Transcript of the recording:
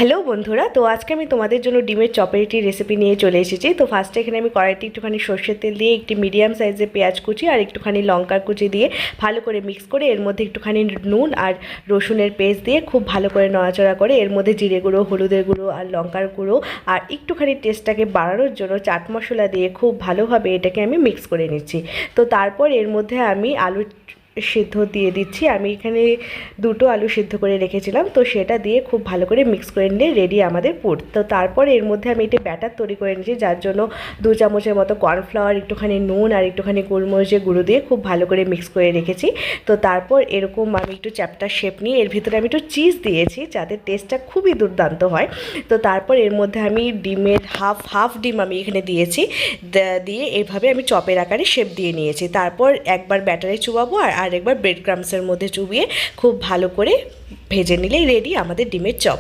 Hello বন্ধুরা, তো আজকে আমি তোমাদের জন্য ডিমের চপের একটি রেসিপি নিয়ে চলে এসেছি। তো ফার্স্টে এখানে আমি কড়াইতে একটুখানি সর্ষের তেল দিয়ে একটি মিডিয়াম সাইজের পেঁয়াজ কুচি আর একটুখানি লঙ্কার কুচি দিয়ে ভালো করে মিক্স করে এর মধ্যে একটুখানি নুন আর রসুনের পেস্ট দিয়ে খুব ভালো করে নড়াচড়া করে এর মধ্যে জিরে গুঁড়ো, হলুদের গুঁড়ো আর লঙ্কার গুঁড়ো আর একটুখানি টেস্টটাকে বাড়ানোর জন্য চাট মশলা দিয়ে খুব ভালোভাবে এটাকে আমি মিক্স করে নিচ্ছি। তো তারপর এর মধ্যে আমি আলু সিদ্ধ দিয়ে দিচ্ছি। আমি এখানে দুটো আলু সিদ্ধ করে রেখেছিলাম, তো সেটা দিয়ে খুব ভালো করে মিক্স করে নিয়ে রেডি আমাদের পুর। তো তারপর এর মধ্যে আমি একটি ব্যাটার তৈরি করে নিয়েছি, যার জন্য 2 চামচের মতো কর্নফ্লাওয়ার, একটুখানি নুন আর একটুখানি গোলমরিচের গুঁড়ো দিয়ে খুব ভালো করে মিক্স করে রেখেছি। তো তারপর এরকম আমি একটু চ্যাপ্টার শেপ নিয়ে এর ভিতরে আমি একটু চিজ দিয়েছি যাতে টেস্টটা খুবই দুর্দান্ত হয়। তো তারপর এর মধ্যে আমি ডিমের হাফ ডিম আমি এখানে দিয়েছি, দিয়ে এইভাবে আমি চপের আকারে শেপ দিয়ে নিয়েছি। তারপর একবার ব্যাটারে চুবাবো আর একবার ব্রেড ক্রামসের মধ্যে চুবিয়ে খুব ভালো করে ভেজে নিলেই রেডি আমাদের ডিমের চপ।